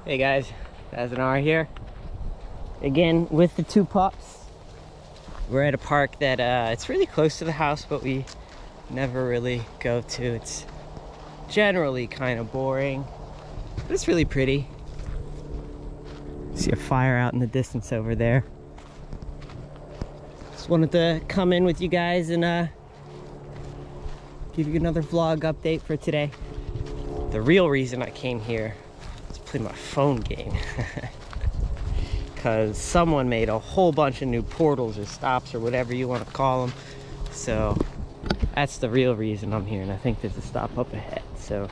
Hey guys, Azanar here. Again with the two pups. We're at a park that it's really close to the house, but we never really go to. It's generally kind of boring, but it's really pretty. See a fire out in the distance over there. Just wanted to come in with you guys and give you another vlog update for today. The real reason I came here is to play my phone game. Because someone made a whole bunch of new portals or stops or whatever you want to call them. So that's the real reason I'm here, and I think there's a stop up ahead. So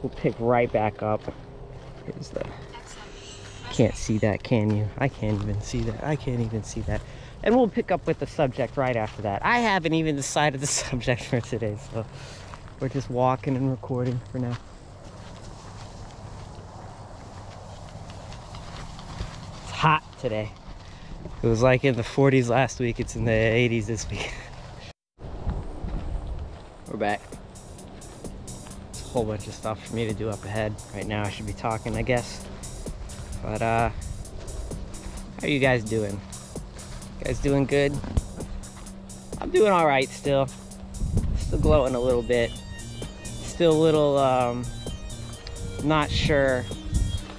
we'll pick right back up. Here's the... Can't see that, can you? I can't even see that. I can't even see that. And we'll pick up with the subject right after that. I haven't even decided the subject for today, so we're just walking and recording for now. It's hot today. It was like in the 40s last week. It's in the 80s this week. We're back. There's a whole bunch of stuff for me to do up ahead. Right now I should be talking, I guess. But how are you guys doing? You guys doing good? I'm doing all right still. Still glowing a little bit. Still a little not sure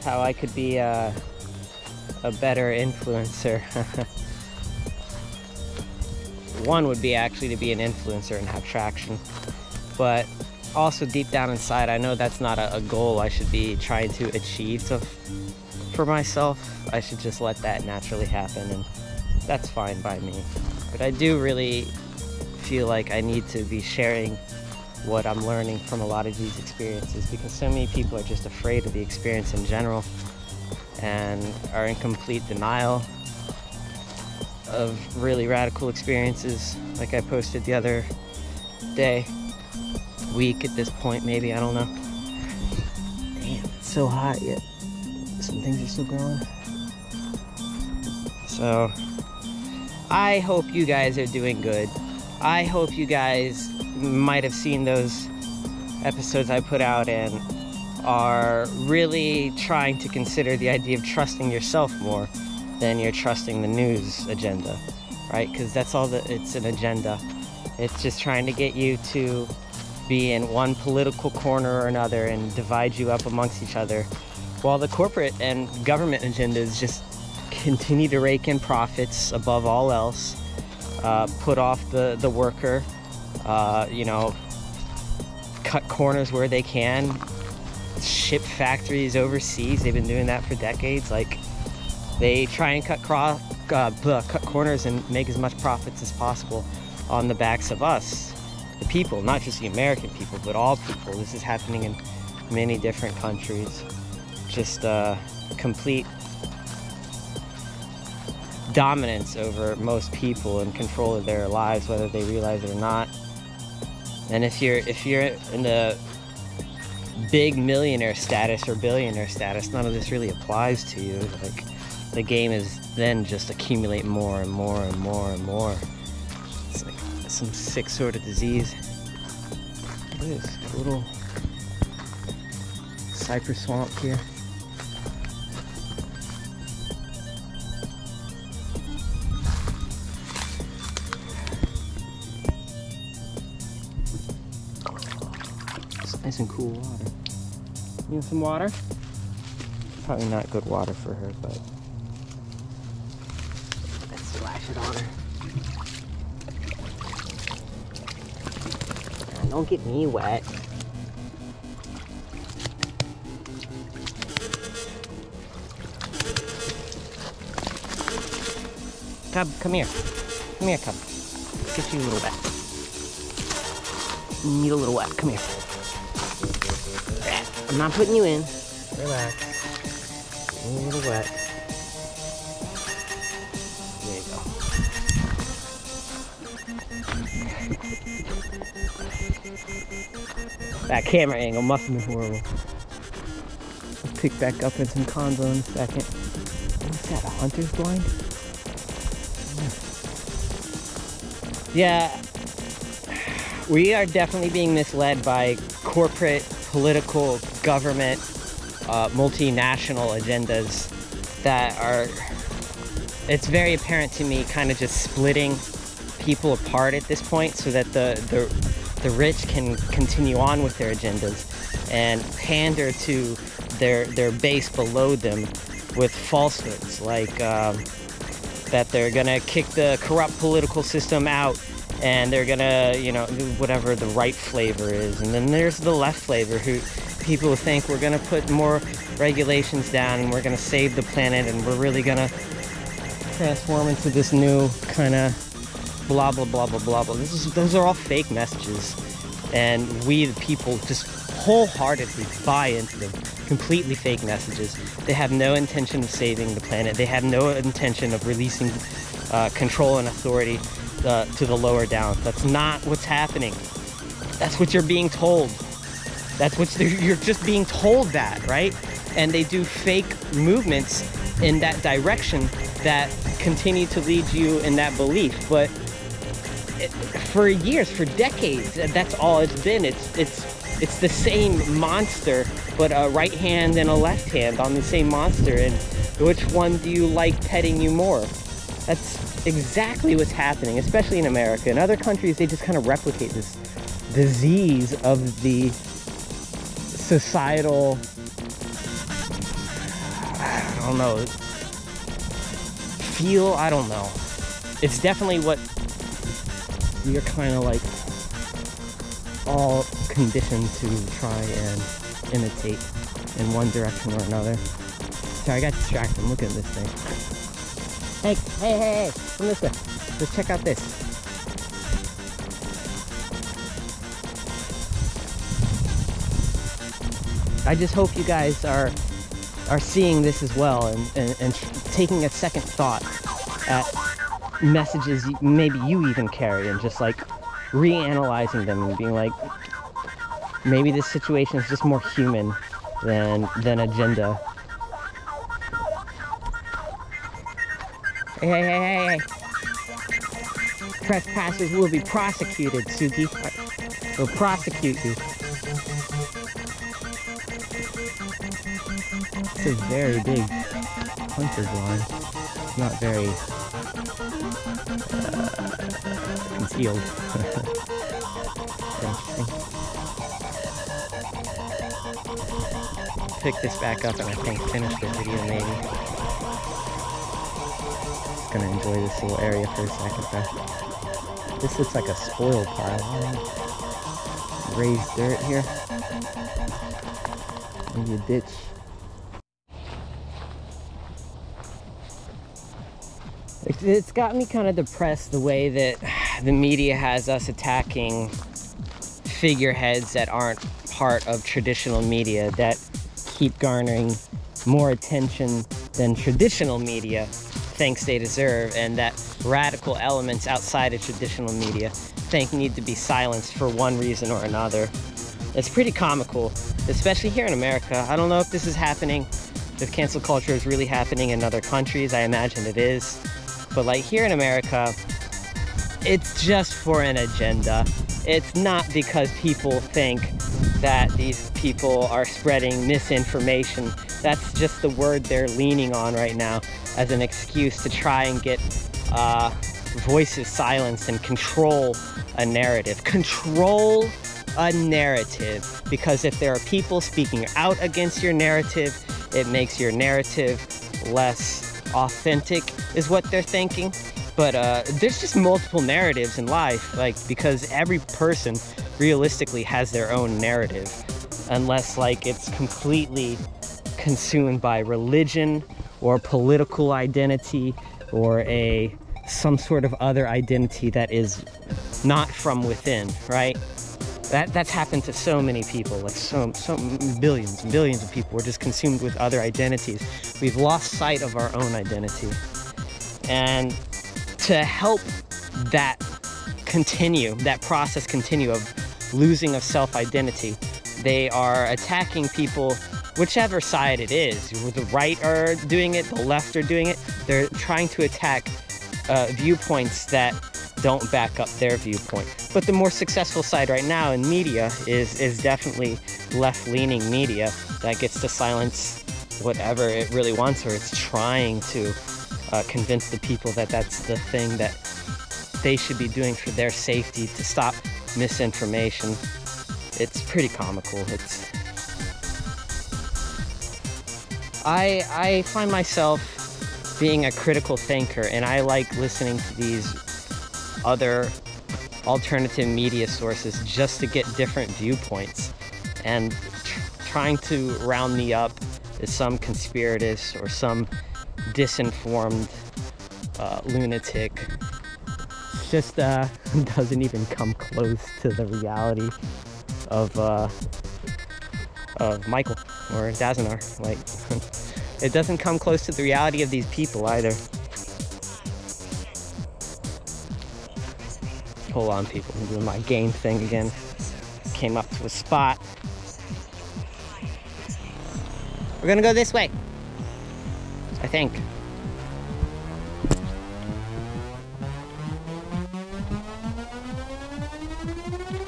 how I could be a better influencer. One would be actually to be an influencer and have traction, but also deep down inside I know that's not a goal I should be trying to achieve for myself. I should just let that naturally happen, and that's fine by me. But I do really feel like I need to be sharing what I'm learning from a lot of these experiences, because so many people are just afraid of the experience in general and are in complete denial of really radical experiences, like I posted the other day, week at this point maybe, I don't know. Damn, it's so hot yet some things are still growing. So I hope you guys are doing good. I hope you guys might have seen those episodes I put out and are really trying to consider the idea of trusting yourself more than you're trusting the news agenda, right? Because that's all it's an agenda. It's just trying to get you to be in one political corner or another and divide you up amongst each other, while the corporate and government agendas just continue to rake in profits above all else, put off the worker, you know, cut corners where they can, ship factories overseas. They've been doing that for decades. Like, they try and cut corners and make as much profits as possible on the backs of us, the people, not just the American people, but all people. This is happening in many different countries. Just complete dominance over most people and control of their lives, whether they realize it or not. And if you're in the big millionaire status or billionaire status, none of this really applies to you. Like, the game is then just accumulate more and more and more and more. It's like some sick sort of disease. Look at this little cypress swamp here. Nice and cool water. You want some water? Probably not good water for her, but let's splash it on her. Don't get me wet. Cub, come here. Come here, Cub. Get you a little wet. You need a little wet. Come here. I'm not putting you in. Relax. A little wet. There you go. That camera angle must have been horrible. I'll pick back up in some convo in a second. What's that, a hunter's blind? Yeah, we are definitely being misled by corporate, political, government multinational agendas that are, it's very apparent to me, kind of just splitting people apart at this point, so that the rich can continue on with their agendas and pander to their base below them with falsehoods like that they're gonna kick the corrupt political system out, and they're gonna, you know, whatever the right flavor is. And then there's the left flavor, who people think we're gonna put more regulations down and we're gonna save the planet and we're really gonna transform into this new kind of blah blah blah blah blah blah. Those are all fake messages, and we the people just wholeheartedly buy into them. Completely fake messages. They have no intention of saving the planet. They have no intention of releasing control and authority to the lower down. That's not what's happening. That's what you're being told. That's what you're just being told that, right? And they do fake movements in that direction that continue to lead you in that belief. But for years, for decades, that's all it's been. It's the same monster, but a right hand and a left hand on the same monster. And which one do you like petting you more? That's exactly what's happening, especially in America. In other countries, they just kind of replicate this disease of the societal, I don't know, I don't know. It's definitely what we are kind of like all conditioned to try and imitate in one direction or another. Sorry, I got distracted. I'm looking at this thing. Hey, come this way. Let's check out this. I just hope you guys are seeing this as well, and taking a second thought at messages maybe you even carry, and just like reanalyzing them and being like, maybe this situation is just more human than agenda. Hey. Trespassers will be prosecuted, Suki. We'll prosecute you. It's a very big hunter's line. It's not very concealed. Pick this back up and I think finish the video maybe. Just gonna enjoy this little area for a second though. This looks like a spoil pile. Raised dirt here. Maybe a ditch. It's got me kind of depressed the way that the media has us attacking figureheads that aren't part of traditional media, that keep garnering more attention than traditional media thinks they deserve, and that radical elements outside of traditional media think need to be silenced for one reason or another. It's pretty comical, especially here in America. I don't know if this is happening, if cancel culture is really happening in other countries. I imagine it is. But like here in America, it's just for an agenda. It's not because people think that these people are spreading misinformation. That's just the word they're leaning on right now as an excuse to try and get voices silenced and control a narrative. Control a narrative, because if there are people speaking out against your narrative, it makes your narrative less authentic, is what they're thinking. But there's just multiple narratives in life, like, because every person realistically has their own narrative, unless like it's completely consumed by religion or political identity or some sort of other identity that is not from within, right? That's happened to so many people, like so billions and billions of people. We're just consumed with other identities. We've lost sight of our own identity. And to help that continue, that process continue of losing of self-identity, they are attacking people, whichever side it is. The right are doing it, the left are doing it. They're trying to attack viewpoints that don't back up their viewpoint. But the more successful side right now in media is definitely left-leaning media that gets to silence whatever it really wants, or it's trying to convince the people that that's the thing that they should be doing for their safety, to stop misinformation. It's pretty comical. I find myself being a critical thinker, and I like listening to these other alternative media sources just to get different viewpoints, and trying to round me up as some conspiratist or some disinformed lunatic just doesn't even come close to the reality of Michael or Dazanar. Like, it doesn't come close to the reality of these people either. Hold on, people, I'm doing my game thing again. Came up to a spot. We're gonna go this way, I think.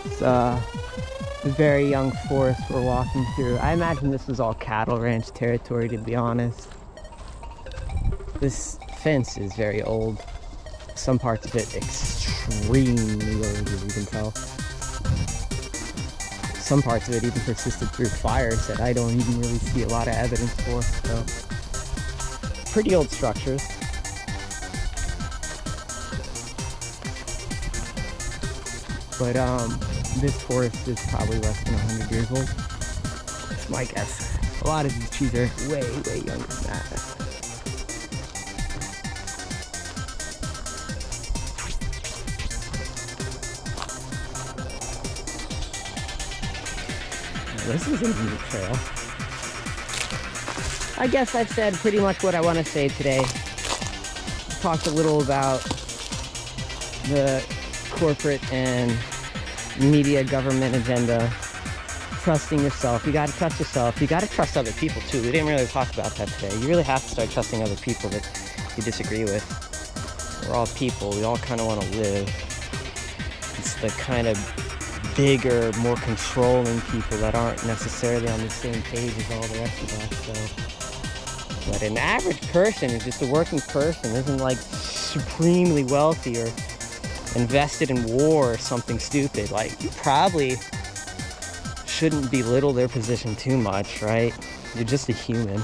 It's a very young forest we're walking through. I imagine this was all cattle ranch territory, to be honest. This fence is very old. Some parts of it extremely old, as you can tell. Some parts of it even persisted through fires that I don't even really see a lot of evidence for. So, pretty old structures. But this forest is probably less than 100 years old. That's my guess. A lot of these trees are way, way younger than that. This is a neat trail. I guess I've said pretty much what I want to say today. Talked a little about the corporate and media government agenda. Trusting yourself. You gotta trust yourself. You gotta trust other people too. We didn't really talk about that today. You really have to start trusting other people that you disagree with. We're all people. We all kind of want to live. It's the kind of bigger, more controlling people that aren't necessarily on the same page as all the rest of us. So, but an average person who's just a working person, isn't like supremely wealthy or invested in war or something stupid. Like, you probably shouldn't belittle their position too much, right? You're just a human.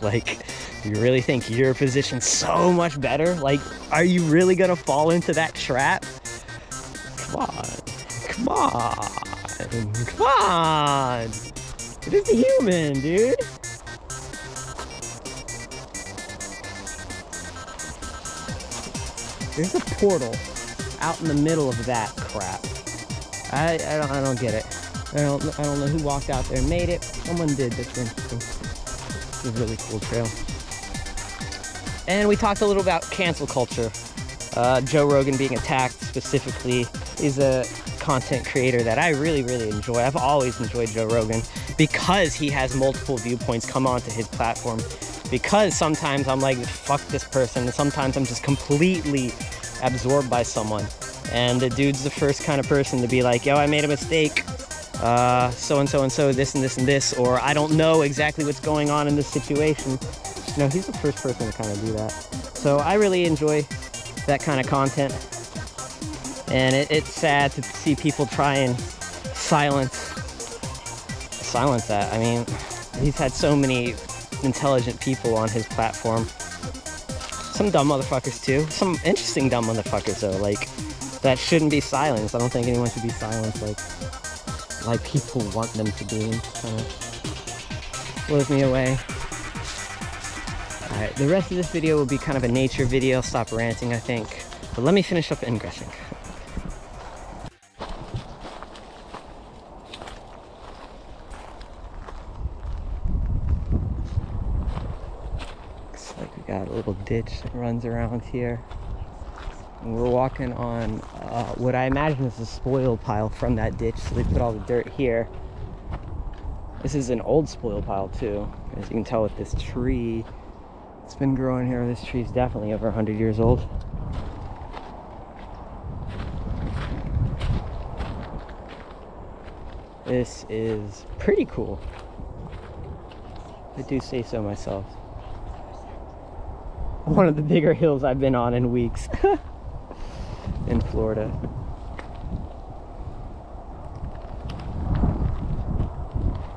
Like, you really think your position's so much better? Like, are you really gonna fall into that trap? Come on. Come on, come on. You're just a human, dude. There's a portal out in the middle of that crap. I don't get it. I don't know who walked out there and made it. Someone did. That's interesting. It's a really cool trail. And we talked a little about cancel culture. Joe Rogan being attacked specifically. Is a content creator that I really, really enjoy. I've always enjoyed Joe Rogan because he has multiple viewpoints come onto his platform. Because sometimes I'm like, fuck this person, and sometimes I'm just completely absorbed by someone. And the dude's the first kind of person to be like, yo, I made a mistake. So-and-so and so, this and this and this, or I don't know exactly what's going on in this situation. You know, he's the first person to kind of do that. So I really enjoy that kind of content. And it's sad to see people try and silence that. I mean, he's had so many intelligent people on his platform. Some dumb motherfuckers too. Some interesting dumb motherfuckers though, like, that shouldn't be silenced. I don't think anyone should be silenced like people want them to be. Kind of blows me away. Alright, the rest of this video will be kind of a nature video. Stop ranting, I think. But let me finish up ingressing. Got a little ditch that runs around here, and we're walking on what I imagine is a spoil pile from that ditch. So they put all the dirt here. This is an old spoil pile too, as you can tell with this tree. It's been growing here. This tree is definitely over 100 years old. This is pretty cool. I do say so myself. One of the bigger hills I've been on in weeks in Florida.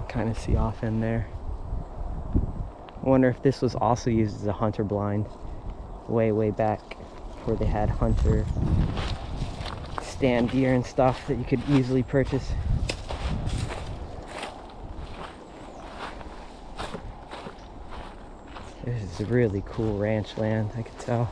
Kind of see off in there. I wonder if this was also used as a hunter blind way back before they had hunter stand deer and stuff that you could easily purchase. This is really cool ranch land, I could tell.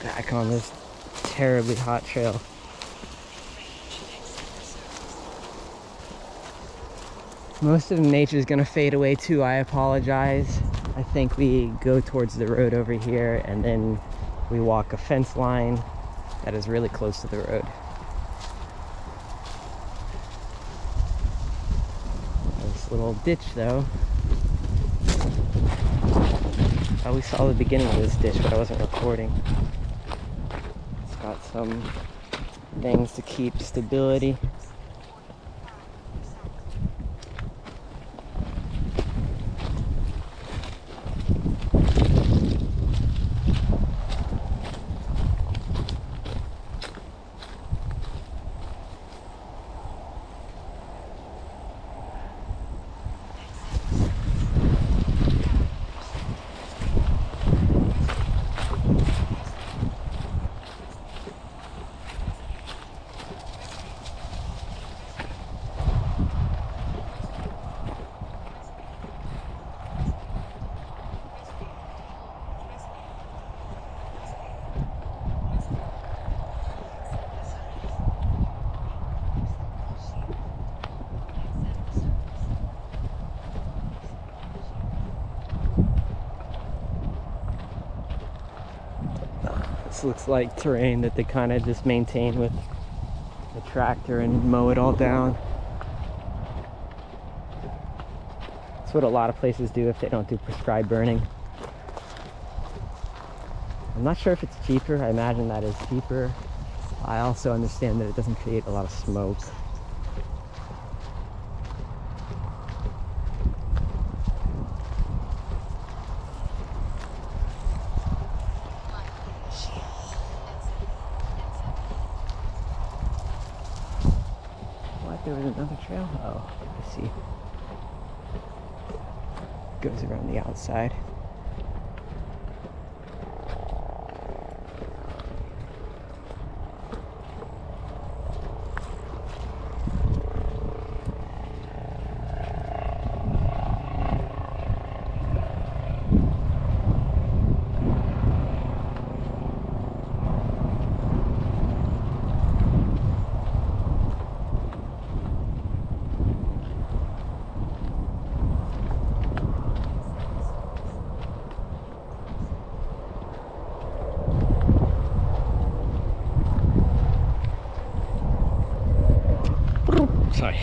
Back on this terribly hot trail. Most of nature is gonna fade away too, I apologize. I think we go towards the road over here and then we walk a fence line that is really close to the road. This little ditch though. I always saw the beginning of this ditch, but I wasn't recording. It's got some things to keep stability. This looks like terrain that they kind of just maintain with a tractor and mow it all down. That's what a lot of places do if they don't do prescribed burning. I'm not sure if it's cheaper. I imagine that is cheaper. I also understand that it doesn't create a lot of smoke. There was another trail? Oh, I see. Goes around the outside. Sorry,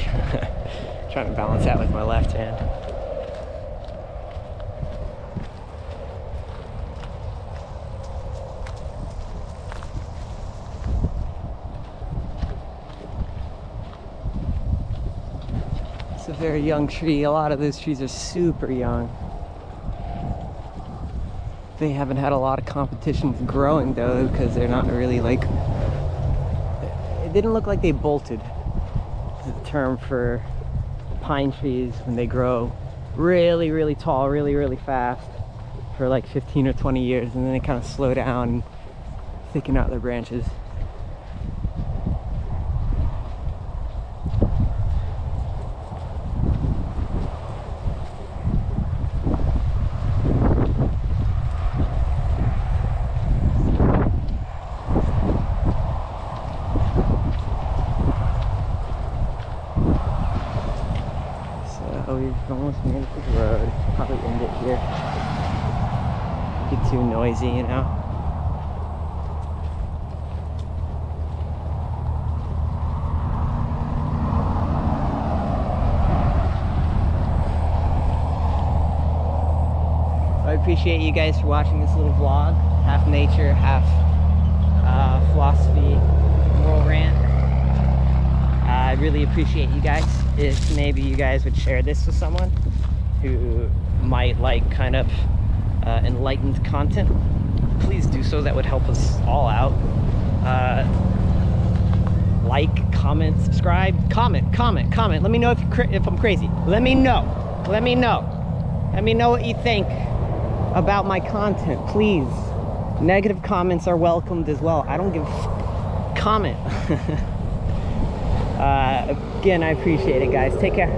trying to balance that with my left hand. It's a very young tree. A lot of those trees are super young. They haven't had a lot of competition for growing though, because they're not really like, it didn't look like they bolted. The term for pine trees when they grow really tall, really fast for like 15 or 20 years, and then they kind of slow down and thicken out their branches. We've almost made it to the road. Probably end it here. Get too noisy, you know. appreciate you guys for watching this little vlog. Half nature, half philosophy, moral rant. I really appreciate you guys. If maybe you guys would share this with someone who might like kind of enlightened content, please do so. That would help us all out. Like, comment, subscribe, comment. Let me know if I'm crazy. Let me know what you think about my content, please. Negative comments are welcomed as well. I don't give comment. Again, I appreciate it, guys. Take care.